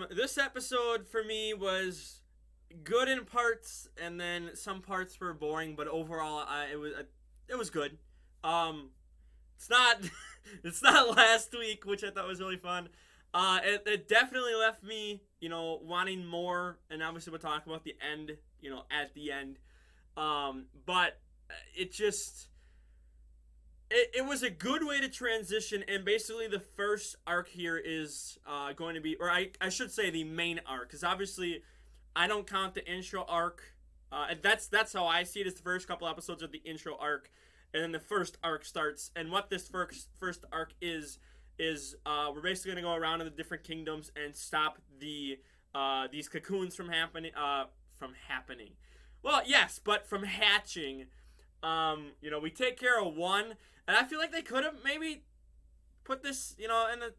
This episode for me was good in parts, and then some parts were boring. But overall, it was good. Um, it's not it's not last week, which I thought was really fun. It definitely left me, wanting more, and obviously we'll talk about the end, at the end. But it just it was a good way to transition, and basically the first arc here is going to be, or I should say the main arc, because obviously I don't count the intro arc. That's how I see it. Is the first couple episodes of the intro arc, and then the first arc starts. And what this first arc is we're basically gonna go around in the different kingdoms and stop these cocoons from happening. Well, yes, but from hatching. We take care of one, and I feel like they could have maybe put this, in a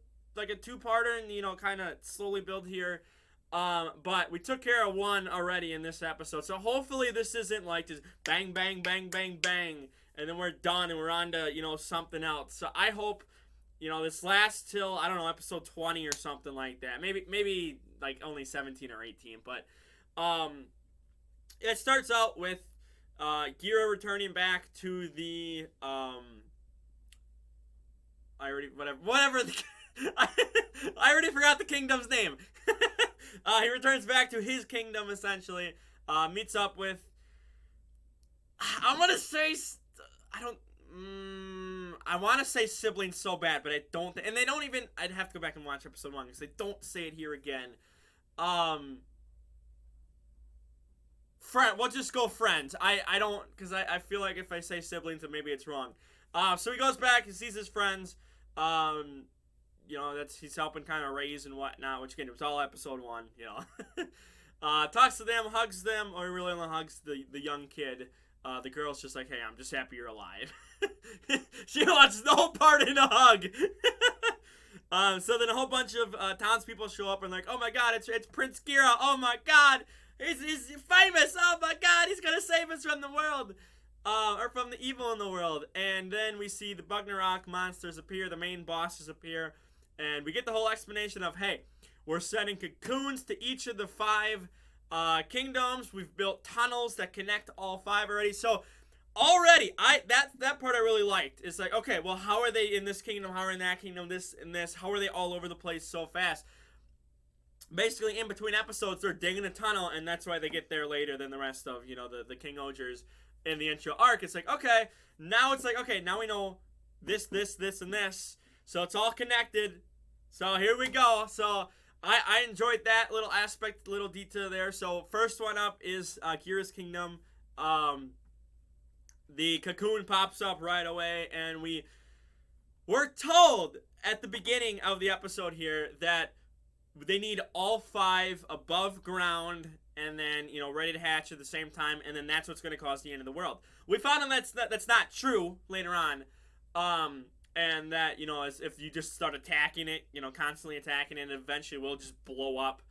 two-parter, and kind of slowly build here. But we took care of one already in this episode, so hopefully this isn't like just bang, bang, bang, bang, bang, and then we're done and we're on to something else. So I hope this lasts till, I don't know, episode 20 or something like that. Maybe like only 17 or 18, but it starts out with Gira returning back to the I already forgot the kingdom's name. He returns back to his kingdom, essentially. Meets up with, I'm gonna say, I don't I want to say siblings so bad, but I don't and they don't even, I'd have to go back and watch episode 1 because they don't say it here again. We'll just go friends. I don't, because I feel like if I say siblings, then maybe it's wrong. So he goes back, he sees his friends. He's helping kind of raise and whatnot, which again, it was all episode 1, talks to them, hugs them, or he really only hugs the young kid. The girl's just like, hey, I'm just happy you're alive. She wants no part in a hug. So then a whole bunch of townspeople show up and like, oh my god, it's Prince Gira. Oh my god, he's famous. Oh my god, he's gonna save us from the world, or from the evil in the world. And then we see the Bugnarok monsters appear, the main bosses appear, and we get the whole explanation of, hey, we're sending cocoons to each of the 5 kingdoms. We've built tunnels that connect all 5 already. So already, that part I really liked. It's like, okay, well, how are they in this kingdom? How are in that kingdom? This and this. How are they all over the place so fast? Basically, in between episodes, they're digging a tunnel, and that's why they get there later than the rest of the King Ohgers in the intro arc. It's like, okay, now we know this, and this. So it's all connected. So here we go. So I enjoyed that little aspect, little detail there. So first one up is Gira's kingdom. The cocoon pops up right away, and we're told at the beginning of the episode here that they need all 5 above ground, and then ready to hatch at the same time, and then that's what's going to cause the end of the world. We found out that's not true later on, and that as if you just start attacking it, constantly attacking it, eventually will just blow up.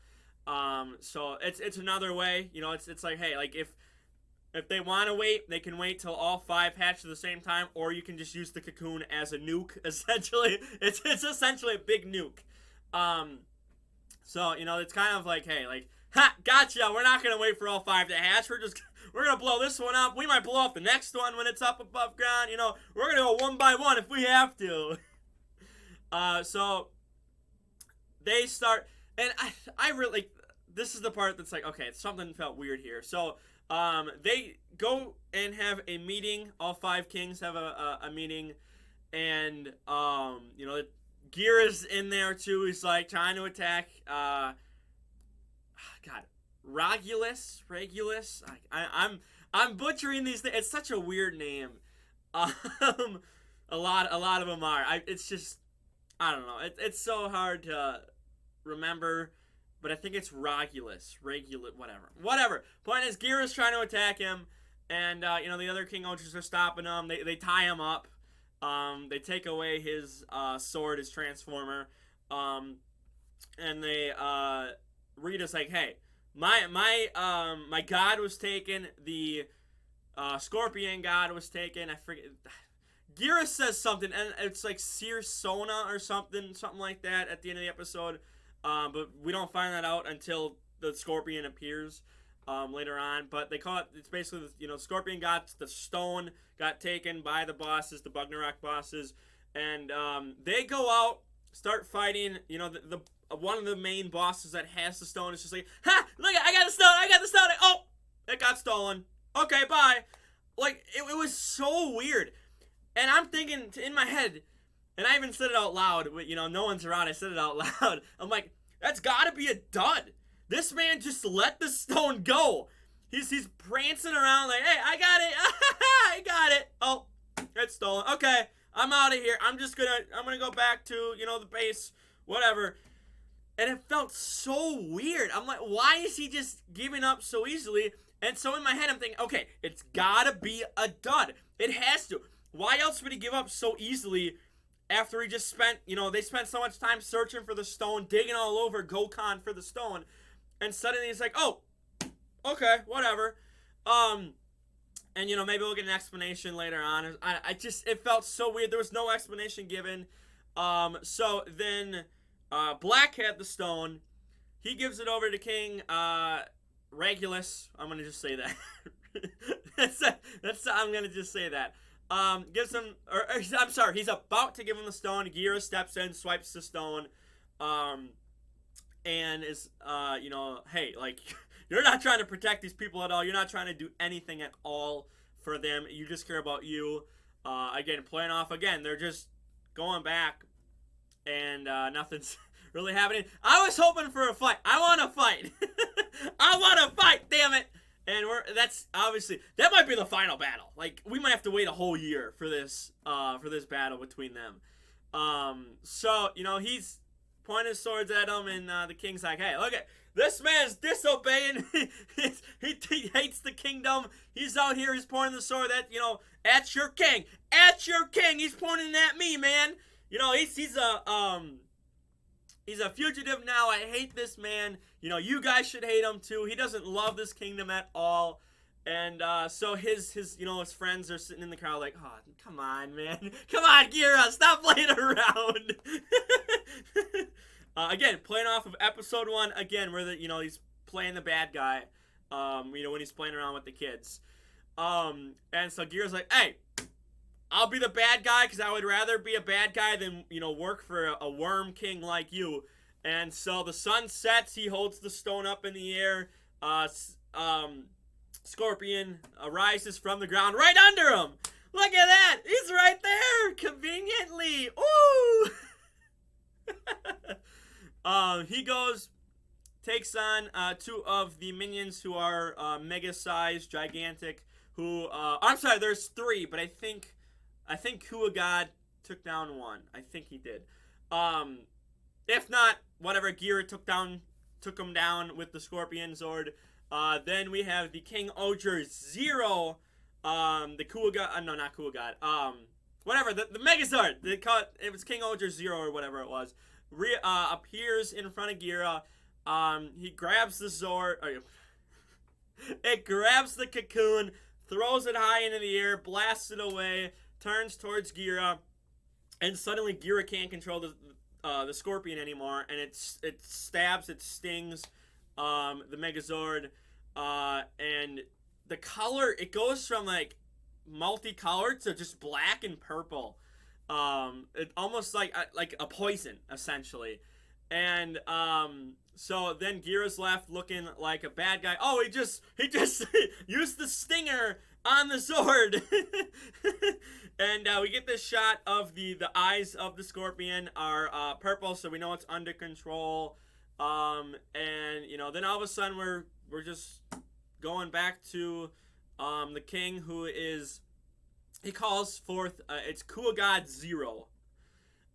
So it's another way. It's like, hey, like if they want to wait, they can wait till all 5 hatch at the same time, or you can just use the cocoon as a nuke. Essentially, it's essentially a big nuke. So it's kind of like, hey, like, ha, gotcha. We're not gonna wait for all 5 to hatch. We're gonna blow this one up. We might blow up the next one when it's up above ground. We're gonna go one by one if we have to. So they start, and I really, this is the part that's like, okay, something felt weird here. So they go and have a meeting. All 5 kings have a meeting, and Gira's in there too. He's like trying to attack. Regulus. I'm butchering these things. It's such a weird name. A lot of them are. It's just, I don't know. It's so hard to remember. But I think it's Regulus, whatever. Point is, Gira's trying to attack him, and the other King Ohgers are stopping him. They tie him up. They take away his sword, his transformer, and they Rita's like, hey, my god was taken. The scorpion god was taken. I forget. Gira says something, and it's like Searsona or something like that at the end of the episode. but we don't find that out until the Scorpion appears later on. But they call it, it's basically, Scorpion got the stone, got taken by the bosses, the Bugnarok bosses, and they go out, start fighting. The one of the main bosses that has the stone is just like, ha, look, I got the stone, oh, it got stolen. Okay, bye. Like, it was so weird. And I'm thinking in my head, and I even said it out loud, no one's around, I said it out loud. I'm like, that's gotta be a dud. This man just let the stone go. He's prancing around like, hey, I got it. I got it. Oh, it's stolen. Okay, I'm out of here. I'm gonna go back to, the base, whatever. And it felt so weird. I'm like, why is he just giving up so easily? And so in my head, I'm thinking, okay, it's gotta be a dud. It has to. Why else would he give up so easily after he just spent, they spent so much time searching for the stone, digging all over Gokon for the stone, and suddenly he's like, oh, okay, whatever. And, maybe we'll get an explanation later on. It felt so weird. There was no explanation given. So then Black had the stone. He gives it over to King Regulus. I'm going to just say that. I'm going to just say that. Gives him, I'm sorry, he's about to give him the stone. Gira steps in, swipes the stone, and is, hey, like, you're not trying to protect these people at all. You're not trying to do anything at all for them. You just care about you. Again, playing off again. They're just going back, and nothing's really happening. I was hoping for a fight. I want to fight. I want to fight. Damn it. And that's obviously, that might be the final battle. Like, we might have to wait a whole year for this battle between them. So, he's pointing his swords at him, and the king's like, hey, look at, this man's disobeying. he hates the kingdom. He's out here, he's pointing the sword at, at your king. At your king. He's pointing at me, man. He's a fugitive now. I hate this man. You guys should hate him too. He doesn't love this kingdom at all. And so his friends are sitting in the crowd like, oh, come on, man. Come on, Gira, stop playing around. Again, playing off of episode 1, again, where he's playing the bad guy, when he's playing around with the kids. And so Gira's like, hey, I'll be the bad guy because I would rather be a bad guy than, work for a worm king like you. And so the sun sets. He holds the stone up in the air. Scorpion arises from the ground right under him. Look at that. He's right there conveniently. Ooh. He goes, takes on 2 of the minions who are mega-sized, gigantic, who, I'm sorry, there's 3, but I think Kuagad took down 1. I think he did. If not, whatever, Gira took him down with the Scorpion Zord. Then we have the King Ohgers 0, the Kuagad, no, not Kuagad, whatever, the Megazord, it was King Ohgers 0 or whatever it was, appears in front of Gira. He grabs the Zord, it grabs the cocoon, throws it high into the air, blasts it away, turns towards Gira, and suddenly Gira can't control the Scorpion anymore, and it stabs, it stings the Megazord, and the color, it goes from like multicolored to just black and purple. It almost like a poison, essentially. And so then Gira's left looking like a bad guy. Oh, he just used the stinger on the sword. And we get this shot of the eyes of the Scorpion are purple, so we know it's under control. And then all of a sudden we're just going back to the king, who is, he calls forth, it's Kuagad 0.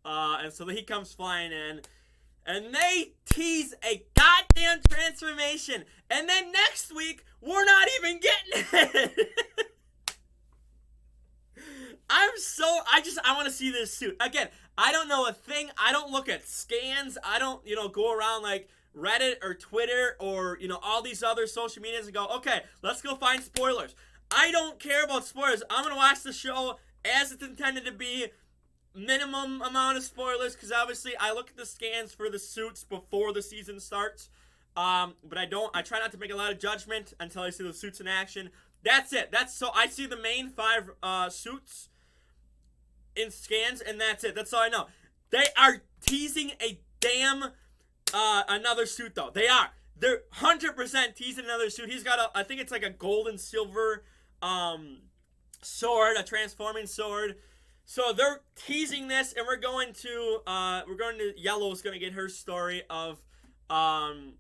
And so he comes flying in, and they tease a goddamn transformation, and then next week we're not even getting it. I want to see this suit. Again, I don't know a thing. I don't look at scans. I don't, go around like Reddit or Twitter or, all these other social medias and go, okay, let's go find spoilers. I don't care about spoilers. I'm going to watch the show as it's intended to be. minimum amount of spoilers, because obviously I look at the scans for the suits before the season starts. But I try not to make a lot of judgment until I see the suits in action. That's it. So I see the main 5 suits in scans, and that's it. That's all I know. They are teasing a damn another suit, though. They're 100% teasing another suit. He's got I think it's like a gold and silver sword, a transforming sword. So they're teasing this, and we're going to Yellow's going to get her story of I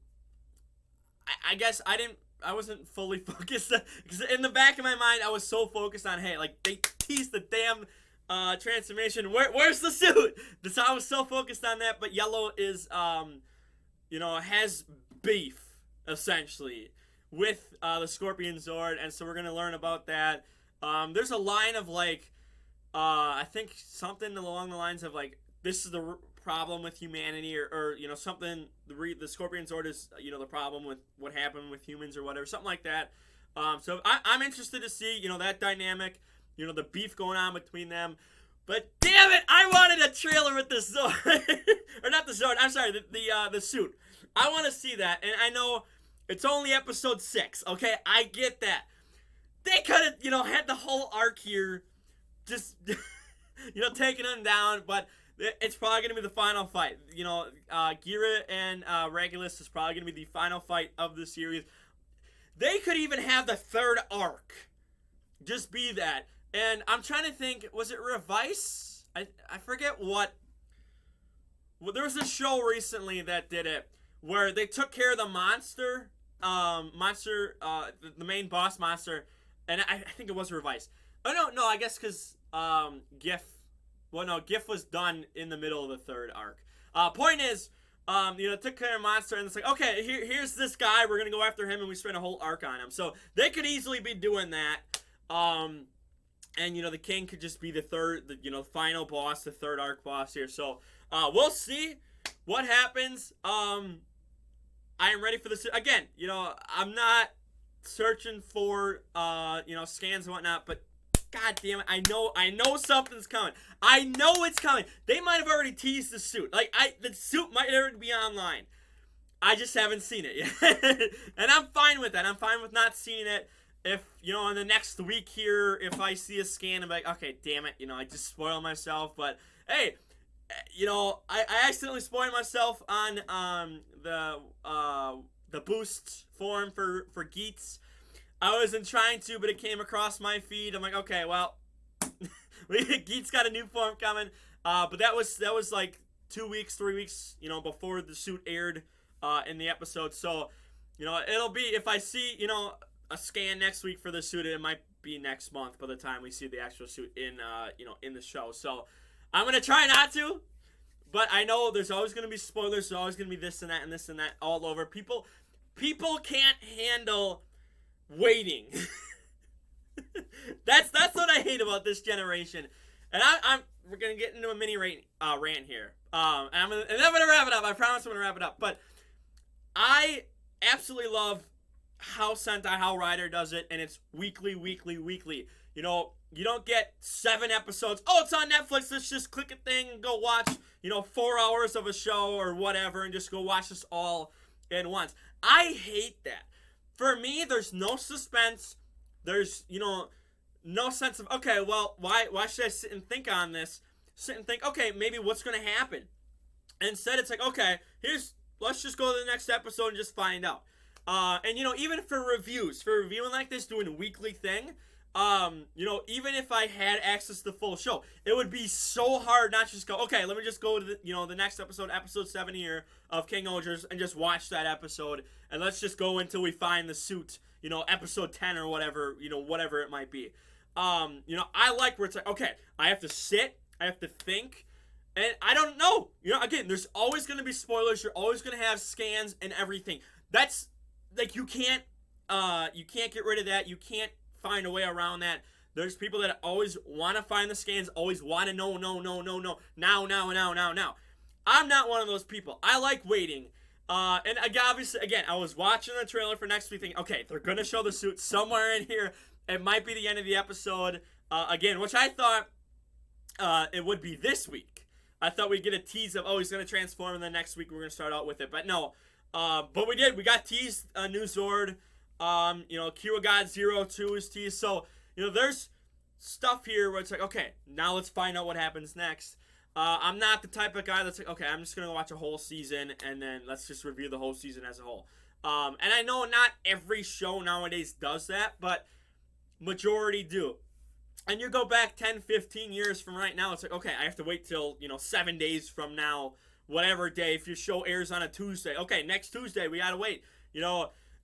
guess I wasn't fully focused, because in the back of my mind I was so focused on, hey, like, they teased the damn transformation. Where's the suit? So I was so focused on that. But Yellow is has beef essentially with the Scorpion Zord, and so we're gonna learn about that. There's a line of like I think something along the lines of like, this is the problem with humanity, or something. The Scorpion Zord is the problem with what happened with humans or whatever, something like that. So I'm interested to see that dynamic, the beef going on between them. But damn it, I wanted a trailer with the Zord, or not the Zord. I'm sorry, the suit. I want to see that, and I know it's only episode 6. Okay, I get that. They could have had the whole arc here, just taking them down, but it's probably going to be the final fight. Gira and Regulus is probably going to be the final fight of the series. They could even have the 3rd arc just be that. And I'm trying to think, was it Revice? I forget what. Well, there was a show recently that did it, where they took care of the monster, the main boss monster, and I think it was Revice. Oh, no, I guess because GIF. Well, no, GIF was done in the middle of the 3rd arc. Point is, took care of monster, and it's like, okay, here's this guy, we're gonna go after him, and we spend a whole arc on him. So they could easily be doing that. And the king could just be the final boss, the 3rd arc boss here. So we'll see what happens. I am ready for this again. I'm not searching for scans and whatnot, but god damn it, I know something's coming. I know it's coming. They might have already teased the suit. Like, the suit might already be online. I just haven't seen it yet. And I'm fine with that. I'm fine with not seeing it. If, in the next week here, if I see a scan, I'm like, okay, damn it, I just spoiled myself. But, hey, I accidentally spoiled myself on the boost form for Geets. I wasn't trying to, but it came across my feed. I'm like, okay, well, Geets got a new form coming. But that was like 2 weeks, 3 weeks, before the suit aired in the episode. So, it'll be, if I see, a scan next week for the suit, it might be next month by the time we see the actual suit in the show. So I'm gonna try not to, but I know there's always gonna be spoilers. There's always gonna be this and that and this and that all over. People can't handle waiting. That's what I hate about this generation. And we're gonna get into a mini rant here. And I'm gonna wrap it up. I promise I'm gonna wrap it up. But I absolutely love how Sentai, how Rider does it, and it's weekly. You don't get 7 episodes. Oh, it's on Netflix. Let's just click a thing and go watch, 4 hours of a show or whatever, and just go watch this all in once. I hate that. For me, there's no suspense. There's, no sense of, okay, well, why should I sit and think on this? Sit and think, okay, maybe what's going to happen? Instead, it's like, okay, let's just go to the next episode and just find out. And even for reviewing like this, doing a weekly thing, even if I had access to the full show, it would be so hard not to just go, okay, let me just go to the next episode 7 here of King Ohgers, and just watch that episode, and let's just go until we find the suit, episode 10 or whatever, whatever it might be. I like where it's like, okay, I have to sit, I have to think, and I don't know. Again, there's always going to be spoilers. You're always going to have scans and everything. That's like, you can't get rid of that. You can't find a way around that. There's people that always want to find the scans, always want to know, now. I'm not one of those people. I like waiting. And obviously, again, I was watching the trailer for next week thinking, okay, they're going to show the suit somewhere in here. It might be the end of the episode, again, which I thought, it would be this week. I thought we'd get a tease of, oh, he's going to transform, and then next week we're going to start out with it. But no. But we did. We got teased a new Zord. Kira God Zero 2 is teased. So, there's stuff here where it's like, okay, now let's find out what happens next. I'm not the type of guy that's like, okay, I'm just going to watch a whole season, and then let's just review the whole season as a whole. And I know not every show nowadays does that, but majority do. And you go back 10, 15 years from right now, it's like, okay, I have to wait till, 7 days from now, whatever day. If your show airs on a Tuesday, okay, next Tuesday, we gotta wait.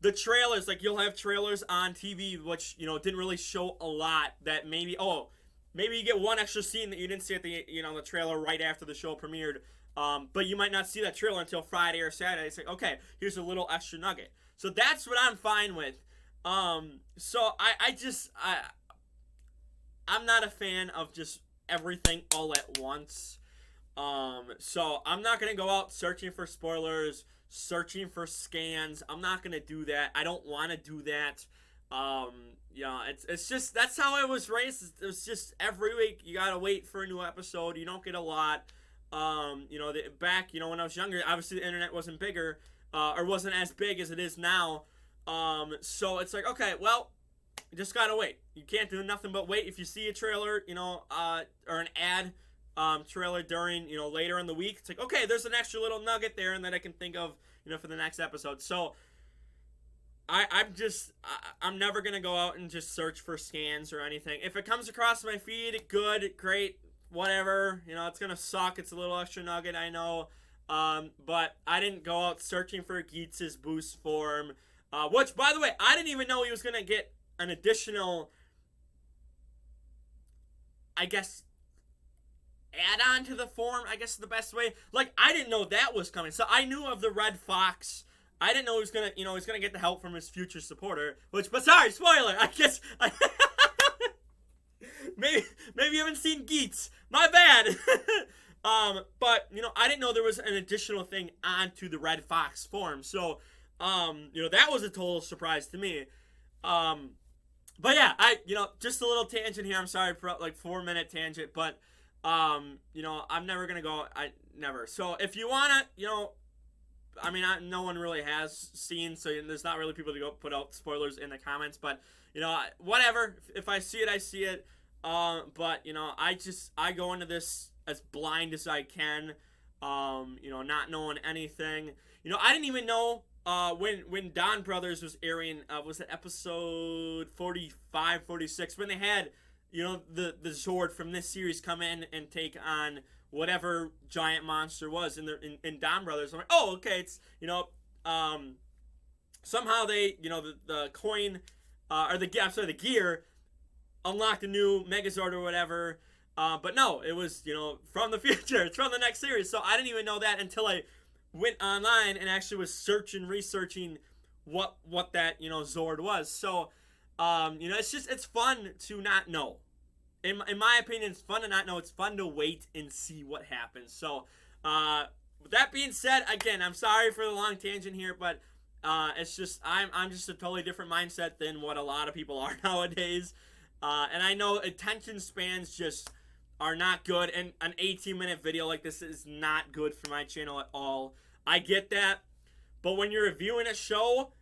The trailers, like, you'll have trailers on TV, which, didn't really show a lot, that maybe you get one extra scene that you didn't see at the, the trailer right after the show premiered. But you might not see that trailer until Friday or Saturday. It's like, okay, here's a little extra nugget. So that's what I'm fine with. So I'm not a fan of just everything all at once. So I'm not going to go out searching for spoilers, searching for scans. I'm not going to do that. I don't want to do that. It's just, that's how I was raised. It's just every week you got to wait for a new episode. You don't get a lot. Back, when I was younger, obviously the internet wasn't bigger, or wasn't as big as it is now. So it's like, okay, well, you just gotta wait. You can't do nothing but wait. If you see a trailer, or an ad, trailer during, later in the week, it's like, okay, there's an extra little nugget there, and that I can think of, for the next episode. So I'm never gonna go out and just search for scans or anything. If it comes across my feed, good, great, whatever. It's gonna suck. It's a little extra nugget, I know. But I didn't go out searching for Geets' boost form, which, by the way, I didn't even know he was gonna get an additional, I guess, add-on to the form, I guess is the best way. Like, I didn't know that was coming. So I knew of the Red Fox. I didn't know he was gonna, he's gonna get the help from his future supporter. But sorry, spoiler. I guess maybe you haven't seen Geets. My bad. But I didn't know there was an additional thing onto the Red Fox form. So, that was a total surprise to me. But yeah, just a little tangent here. I'm sorry for like 4-minute tangent, but I'm never gonna go. Never. So if you wanna, no one really has seen, so there's not really people to go put out spoilers in the comments. But whatever. If I see it, I see it. But I go into this as blind as I can. Not knowing anything. I didn't even know. When Don Brothers was airing, was it episode 45, 46, when they had, the Zord from this series come in and take on whatever giant monster was in Don Brothers. I'm like, oh, okay, it's, somehow they, the coin, the gear unlocked a new Megazord or whatever, but no, it was, from the future. It's from the next series, so I didn't even know that until I went online and actually was researching what that Zord was. So it's fun to not know. In my opinion, it's fun to not know. It's fun to wait and see what happens. So with that being said, again, I'm sorry for the long tangent here, but it's just I'm just a totally different mindset than what a lot of people are nowadays. And I know attention spans just are not good, and an 18-minute video like this is not good for my channel at all. I get that, but when you're reviewing a show,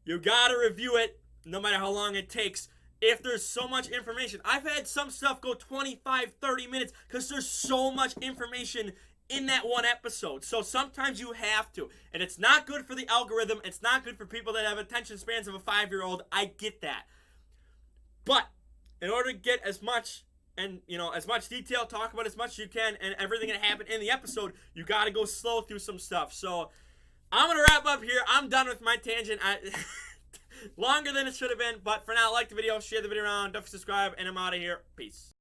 you gotta review it no matter how long it takes. If there's so much information, I've had some stuff go 25, 30 minutes because there's so much information in that one episode. So sometimes you have to, and it's not good for the algorithm. It's not good for people that have attention spans of a 5-year-old. I get that, but in order to get as much and as much detail, talk about as much as you can, and everything that happened in the episode, you gotta go slow through some stuff. So I'm gonna wrap up here. I'm done with my tangent. Longer than it should have been, but for now, like the video, share the video around, don't forget to subscribe, and I'm out of here. Peace.